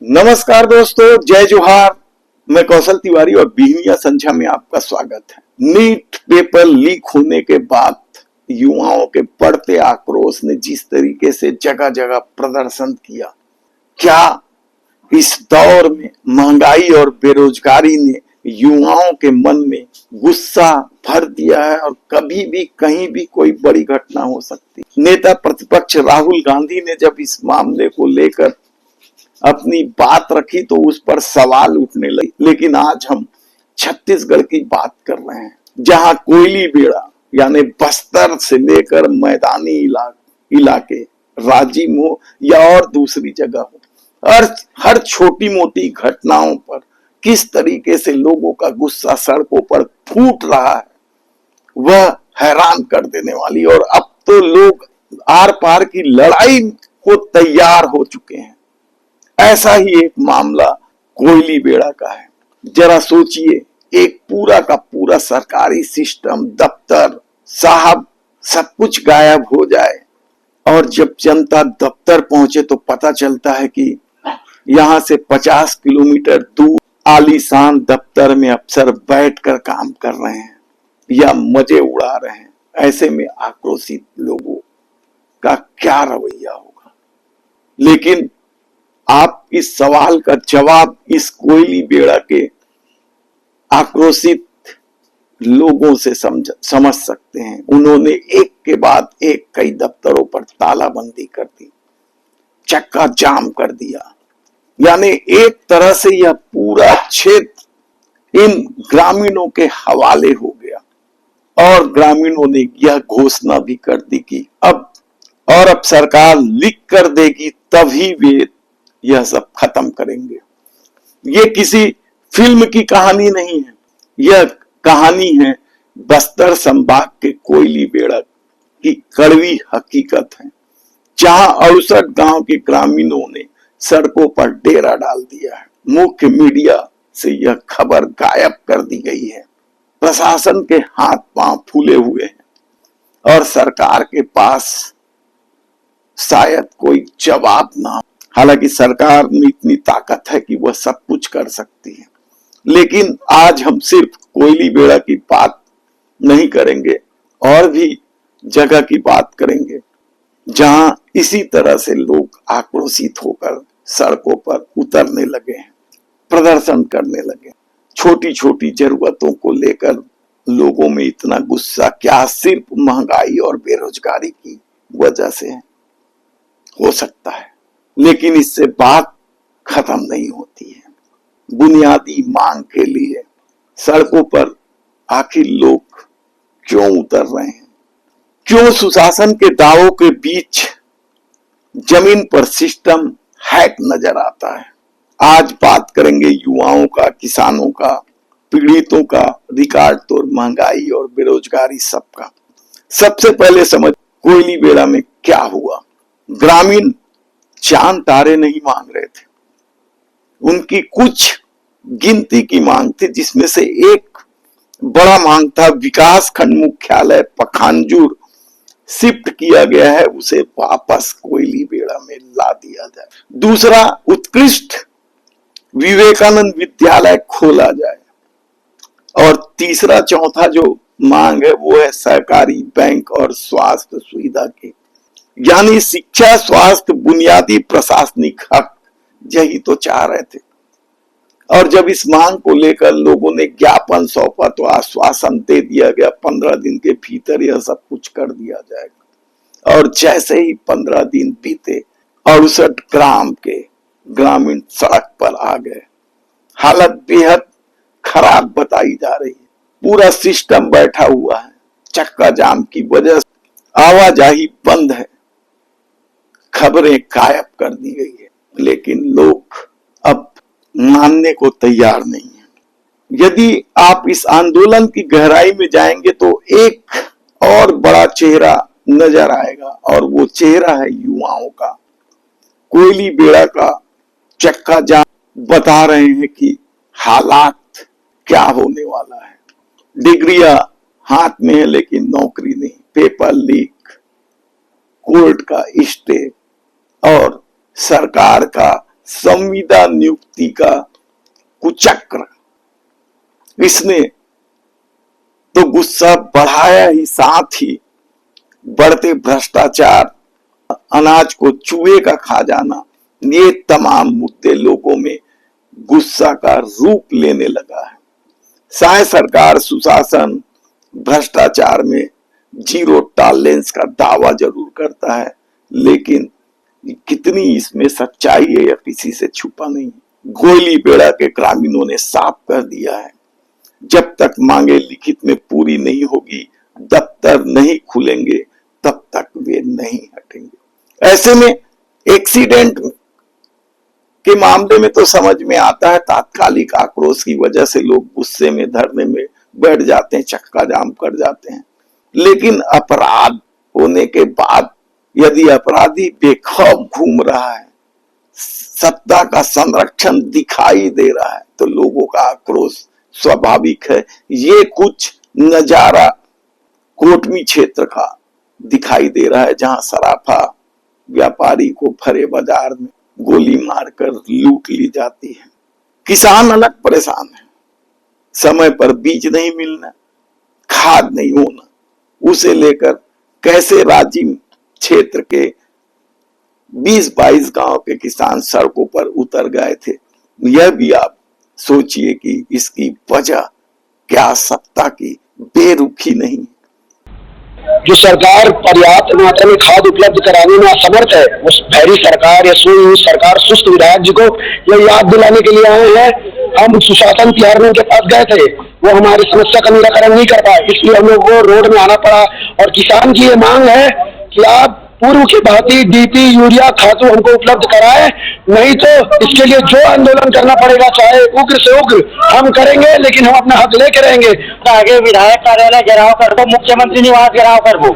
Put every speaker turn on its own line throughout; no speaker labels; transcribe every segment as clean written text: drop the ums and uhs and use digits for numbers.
नमस्कार दोस्तों, जय जोहार। मैं कौशल तिवारी और बीहनिया संख्या में आपका स्वागत है। नीट पेपर लीक होने के बाद युवाओं के बढ़ते आक्रोश ने जिस तरीके से जगह जगह प्रदर्शन किया, क्या इस दौर में महंगाई और बेरोजगारी ने युवाओं के मन में गुस्सा भर दिया है और कभी भी कहीं भी कोई बड़ी घटना हो सकती। नेता प्रतिपक्ष राहुल गांधी ने जब इस मामले को लेकर अपनी बात रखी तो उस पर सवाल उठने लगे। लेकिन आज हम छत्तीसगढ़ की बात कर रहे हैं, जहां कोयली बेड़ा यानी बस्तर से लेकर मैदानी इलाके राजिम हो या और दूसरी जगह हो, हर छोटी मोटी घटनाओं पर किस तरीके से लोगों का गुस्सा सड़कों पर फूट रहा है, वह हैरान कर देने वाली। और अब तो लोग आर पार की लड़ाई को तैयार हो चुके हैं। ऐसा ही एक मामला कोयली बेड़ा का है। जरा सोचिए, एक पूरा का पूरा सरकारी सिस्टम, दफ्तर साहब सब कुछ गायब हो जाए और जब जनता दफ्तर पहुंचे तो पता चलता है कि यहां से 50 किलोमीटर दूर आलीशान दफ्तर में अफसर बैठकर काम कर रहे हैं या मजे उड़ा रहे हैं। ऐसे में आक्रोशित लोगों का क्या रवैया होगा? लेकिन आप इस सवाल का जवाब इस कोयली बेड़ा के आक्रोशित लोगों से समझ सकते हैं। उन्होंने एक के बाद एक कई दफ्तरों पर तालाबंदी कर दी, चक्का जाम कर दिया, यानी एक तरह से यह पूरा क्षेत्र इन ग्रामीणों के हवाले हो गया। और ग्रामीणों ने यह घोषणा भी कर दी कि अब सरकार लिख कर देगी तभी वे यह सब खत्म करेंगे। ये किसी फिल्म की कहानी नहीं है, यह कहानी है बस्तर संभाग के कोयली बेड़ा की कड़वी हकीकत है, जहां 68 गांव के ग्रामीणों ने सड़कों पर डेरा डाल दिया है। मुख्य मीडिया से यह खबर गायब कर दी गई है। प्रशासन के हाथ पांव फूले हुए हैं और सरकार के पास शायद कोई जवाब ना हो। हालांकि सरकार में इतनी ताकत है कि वह सब कुछ कर सकती है। लेकिन आज हम सिर्फ कोयली बेड़ा की बात नहीं करेंगे, और भी जगह की बात करेंगे जहां इसी तरह से लोग आक्रोशित होकर सड़कों पर उतरने लगे हैं, प्रदर्शन करने लगे। छोटी छोटी जरूरतों को लेकर लोगों में इतना गुस्सा क्या सिर्फ महंगाई और बेरोजगारी की वजह से है? हो सकता है, लेकिन इससे बात खत्म नहीं होती है। बुनियादी मांग के लिए सड़कों पर आखिर लोग क्यों उतर रहे हैं? क्यों सुशासन के दावों के बीच जमीन पर सिस्टम हैक नजर आता है? आज बात करेंगे युवाओं का, किसानों का, पीड़ितों का, रिकॉर्ड तोड़ महंगाई और बेरोजगारी सबका। सबसे पहले समझ कोयली बेड़ा में क्या हुआ। ग्रामीण चांद तारे नहीं मांग रहे थे, उनकी कुछ गिनती की मांग थी, जिसमें से एक बड़ा मांग था विकास खंड मुख्यालय पखांजूर शिफ्ट किया गया है, उसे वापस कोयली बेड़ा में ला दिया जाए। दूसरा, उत्कृष्ट विवेकानंद विद्यालय खोला जाए। और तीसरा चौथा जो मांग है वो है सहकारी बैंक और स्वास्थ्य सुविधा की, यानी शिक्षा, स्वास्थ्य, बुनियादी प्रशासनिक हक, यही तो चाह रहे थे। और जब इस मांग को लेकर लोगों ने ज्ञापन सौंपा तो आश्वासन दे दिया गया 15 दिन के भीतर यह सब कुछ कर दिया जाएगा। और जैसे ही 15 दिन बीते, 68 ग्राम के ग्रामीण सड़क पर आ गए। हालत बेहद खराब बताई जा रही है। पूरा सिस्टम बैठा हुआ है, चक्का जाम की वजह से आवाजाही बंद है, खबरें गायब कर दी गई है। लेकिन लोग अब मानने को तैयार नहीं है। यदि आप इस आंदोलन की गहराई में जाएंगे तो एक और बड़ा चेहरा नजर आएगा, और वो चेहरा है युवाओं का। कोयली बेड़ा का चक्का जाम बता रहे हैं कि हालात क्या होने वाला है। डिग्रियां हाथ में है लेकिन नौकरी नहीं, पेपर लीक, कोर्ट का स्टे और सरकार का संविदा नियुक्ति का कुचक्र, इसने तो गुस्सा बढ़ाया ही, साथ ही बढ़ते भ्रष्टाचार, अनाज को चूहे का खा जाना, ये तमाम मुद्दे लोगों में गुस्सा का रूप लेने लगा है। चाहे सरकार सुशासन भ्रष्टाचार में जीरो टॉलरेंस का दावा जरूर करता है, लेकिन कितनी इसमें सच्चाई है यह किसी से छुपा नहीं। गोयली बेड़ा के ग्रामीणों ने साफ कर दिया है, जब तक मांगे लिखित में पूरी नहीं होगी, दफ्तर नहीं खुलेंगे, तब तक वे नहीं हटेंगे। ऐसे में एक्सीडेंट के मामले में तो समझ में आता है, तात्कालिक आक्रोश की वजह से लोग गुस्से में धरने में बैठ जाते हैं, चक्का जाम कर जाते हैं। लेकिन अपराध होने के बाद यदि अपराधी बेखौफ घूम रहा है, सत्ता का संरक्षण दिखाई दे रहा है, तो लोगों का आक्रोश स्वाभाविक है। ये कुछ नजारा कोटमी क्षेत्र का दिखाई दे रहा है, जहां सराफा व्यापारी को भरे बाजार में गोली मारकर लूट ली जाती है। किसान अलग परेशान है, समय पर बीज नहीं मिलना, खाद नहीं होना, उसे लेकर कैसे राजिम क्षेत्र के 20-22 गांव के किसान सड़कों पर उतर गए थे। यह भी आप सोचिए कि इसकी वजह क्या सत्ता की बेरुखी नहीं।
जो सरकार पर्याप्त मात्रा में खाद उपलब्ध कराने में असमर्थ है, उस भैरी सरकार या सरकार सुस्त विधायक जी को यह याद दिलाने के लिए आए हैं। हम सुशासन तिहाड़ में उनके पास गए थे, वो हमारी समस्या का निराकरण नहीं कर पाए, इसलिए हम लोग को रोड में आना पड़ा। और किसान की ये मांग है कि आप पूर्व की भांति डीपी, यूरिया, खादों हमको उपलब्ध कराए, नहीं तो इसके लिए जो आंदोलन करना पड़ेगा, चाहे उग्र से उग्र हम करेंगे, लेकिन हम अपना हक लेके रहेंगे।
आगे विधायक कार्यालय घेराव कर दो, मुख्यमंत्री निवास घेराव कर दो,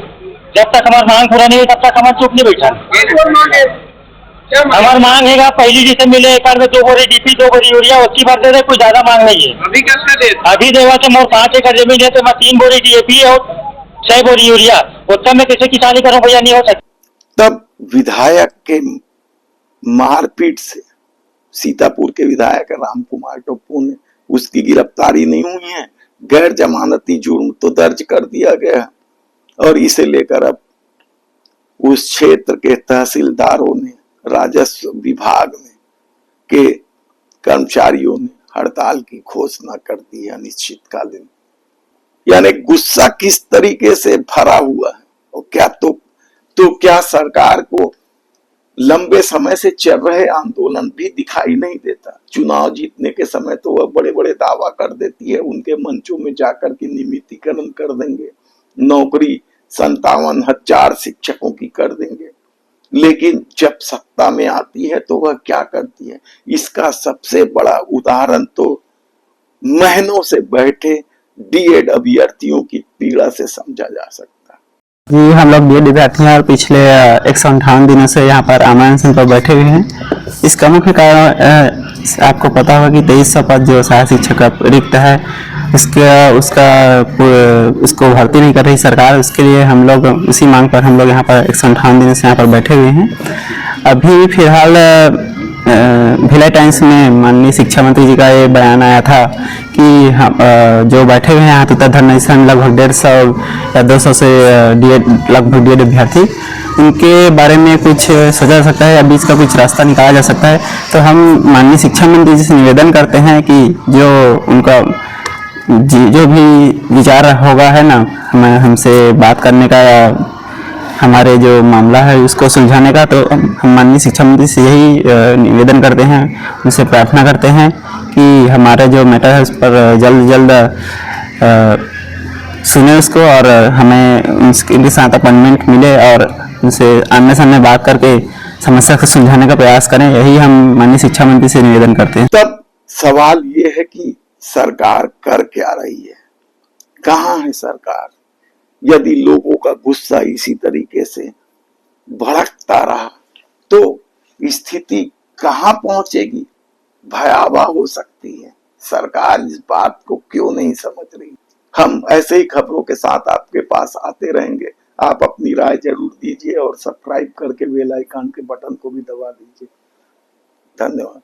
जब तक हमारी मांग पूरा नहीं है तब तक हमारे चुप नहीं बैठा। हमारी मांग है पहली जिसे मिले एक में 2 बोरी डीपी, 2 बोरी यूरिया, उसकी बात दे दे, कोई ज्यादा मांग नहीं है।
अभी कैसे दे?
अभी देवा के मोर 5 एकड़ जमीन है तो मैं 3 बोरी डीएपी और 6 बोरी यूरिया, उसका मैं कैसे किसानी करूँ भैया, नहीं हो सकता।
तब विधायक के मारपीट से सीतापुर के विधायक राम कुमार टोप्पो ने, उसकी गिरफ्तारी नहीं हुई है, गैर जमानती जुर्म तो दर्ज कर दिया गया है, और इसे लेकर अब उस क्षेत्र के तहसीलदारों ने, राजस्व विभाग ने, के कर्मचारियों ने हड़ताल की घोषणा कर दी है अनिश्चितकालीन। यानी गुस्सा किस तरीके से भरा हुआ है, और क्या तो क्या सरकार को लंबे समय से चल रहे आंदोलन भी दिखाई नहीं देता। चुनाव जीतने के समय तो वह बड़े बड़े दावा कर देती है, उनके मंचों में जाकर के नियमितीकरण कर देंगे, नौकरी 57,000 शिक्षकों की कर देंगे, लेकिन जब सत्ता में आती है तो वह क्या करती है। इसका सबसे बड़ा उदाहरण तो महीनों से बैठे डीएड अभ्यर्थियों की पीड़ा से समझा जा सकता है।
जी, हम लोग बीएड विद्यार्थी हैं और पिछले 158 दिनों से यहाँ पर आमरण पर बैठे हुए हैं। इसका मुख्य कारण आपको पता होगा कि 2300 पद जो सहायक शिक्षक का रिक्त है, उसको भर्ती नहीं कर रही सरकार। उसके लिए हम लोग उसी मांग पर हम लोग यहाँ पर 158 दिनों से यहाँ पर बैठे हुए हैं। अभी फिलहाल भिलाई टाइम्स में माननीय शिक्षा मंत्री जी का ये बयान आया था कि हम जो बैठे हुए हैं यहाँ तो धरना, इस समय लगभग 150 या 200 से लगभग डीएड अभ्यर्थी, उनके बारे में कुछ सोचा जा सकता है या बीच का कुछ रास्ता निकाला जा सकता है। तो हम माननीय शिक्षा मंत्री जी से निवेदन करते हैं कि जो उनका जो भी विचार होगा है ना, हमसे बात करने का या हमारे जो मामला है उसको सुलझाने का, तो हम माननीय शिक्षा मंत्री से यही निवेदन करते हैं, उनसे प्रार्थना करते हैं कि हमारा जो मैटर है उस पर जल्द जल्द सुने उसको, और हमें उनके साथ अपॉइंटमेंट मिले और उनसे आमने सामने बात करके समस्या को सुलझाने का प्रयास करें। यही हम माननीय शिक्षा मंत्री से निवेदन करते हैं।
तब सवाल ये है कि सरकार कर क्या रही है, कहाँ है सरकार? यदि लोगों का गुस्सा इसी तरीके से भड़कता रहा तो स्थिति कहां पहुंचेगी, भयावह हो सकती है। सरकार इस बात को क्यों नहीं समझ रही? हम ऐसे ही खबरों के साथ आपके पास आते रहेंगे। आप अपनी राय जरूर दीजिए और सब्सक्राइब करके बेल आइकन के बटन को भी दबा दीजिए। धन्यवाद।